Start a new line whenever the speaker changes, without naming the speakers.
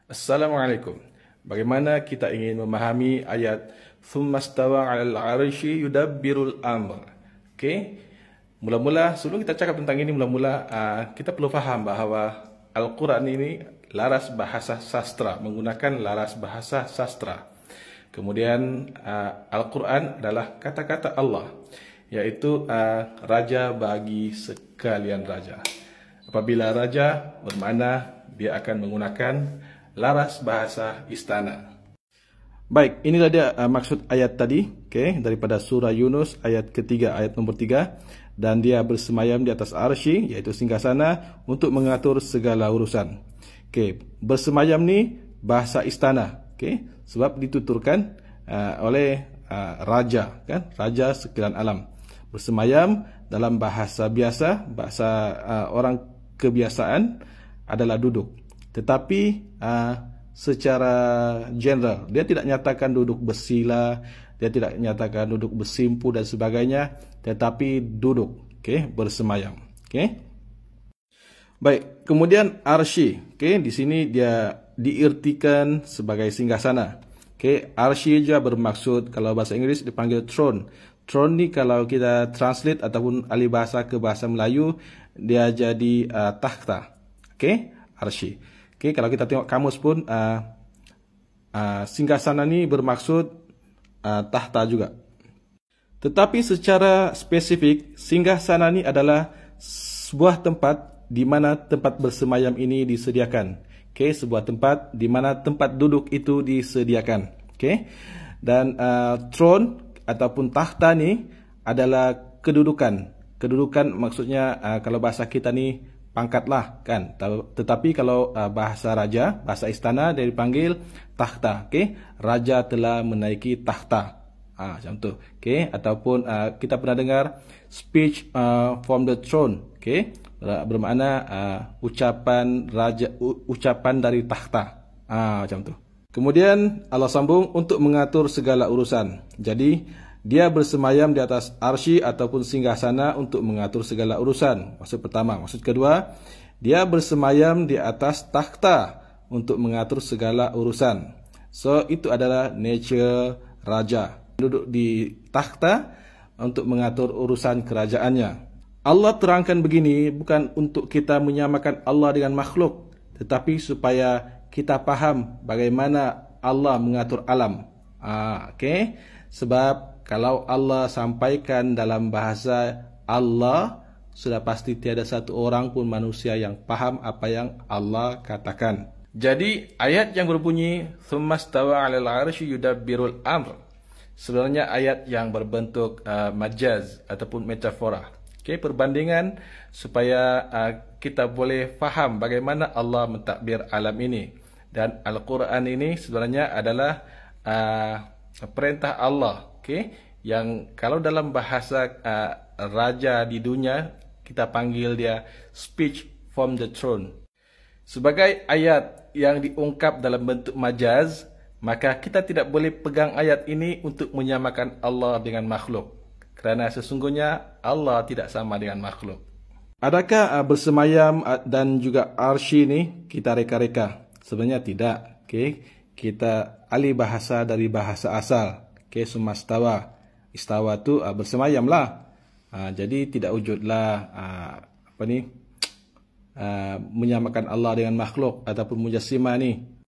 Assalamualaikum. Bagaimana kita ingin memahami ayat Thumma stawa 'alal 'arsy yudabbirul amr. Okey. Mula-mula sebelum kita cakap tentang ini kita perlu faham bahawa Al-Quran ini laras bahasa sastra, menggunakan laras bahasa sastra. Kemudian Al-Quran adalah kata-kata Allah, iaitu raja bagi sekalian raja. Apabila raja bermakna dia akan menggunakan laras bahasa istana. Baik, inilah dia maksud ayat tadi, daripada surah Yunus ayat ketiga, ayat nombor 3. Dan dia bersemayam di atas arsy, iaitu singgasana, untuk mengatur segala urusan. Bersemayam ni bahasa istana, sebab dituturkan oleh raja, raja sekalian alam. Bersemayam dalam bahasa biasa, bahasa orang kebiasaan adalah duduk. Tetapi secara general, dia tidak nyatakan duduk bersila, dia tidak nyatakan duduk bersimpu dan sebagainya, tetapi duduk, bersemayam. Baik, kemudian arsy, di sini dia diirtikan sebagai singgasana. Arsy juga bermaksud, kalau bahasa Inggris dipanggil throne. Throne ni kalau kita translate ataupun alih bahasa ke bahasa Melayu, dia jadi takhta. Arsy. Kalau kita tengok kamus pun singgasana ni bermaksud tahta juga. Tetapi secara spesifik, singgasana ni adalah sebuah tempat di mana tempat bersemayam ini disediakan. Sebuah tempat di mana tempat duduk itu disediakan. Dan throne ataupun tahta ni adalah kedudukan. Kedudukan maksudnya kalau bahasa kita ni pangkatlah, kan. Tetapi kalau bahasa raja, bahasa istana, dia dipanggil takhta. Raja telah menaiki takhta. Macam tu. Ataupun kita pernah dengar speech from the throne. Bermakna ucapan raja, ucapan dari takhta. Macam tu. Kemudian Allah sambung, untuk mengatur segala urusan. Jadi dia bersemayam di atas arsy ataupun singgasana untuk mengatur segala urusan. Maksud pertama. Maksud kedua, dia bersemayam di atas takhta untuk mengatur segala urusan. So, itu adalah nature raja. Duduk di takhta untuk mengatur urusan kerajaannya. Allah terangkan begini bukan untuk kita menyamakan Allah dengan makhluk, tetapi supaya kita faham bagaimana Allah mengatur alam. Sebab kalau Allah sampaikan dalam bahasa Allah, sudah pasti tiada satu orang pun manusia yang faham apa yang Allah katakan. Jadi ayat yang berbunyi Thumma stawa 'alal 'arsy yudabbirul amr, sebenarnya ayat yang berbentuk majaz ataupun metafora. Perbandingan supaya kita boleh faham bagaimana Allah mentadbir alam ini. Dan Al-Quran ini sebenarnya adalah perintah Allah, yang kalau dalam bahasa raja di dunia kita panggil dia speech from the throne. Sebagai ayat yang diungkap dalam bentuk majaz, maka kita tidak boleh pegang ayat ini untuk menyamakan Allah dengan makhluk, kerana sesungguhnya Allah tidak sama dengan makhluk. Adakah bersemayam dan juga arsy ini kita reka-reka? Sebenarnya tidak. Kita alih bahasa dari bahasa asal. Sumastawa. Istawa tu bersemayamlah. Jadi tidak wujudlah menyamakan Allah dengan makhluk ataupun mujassimah ni.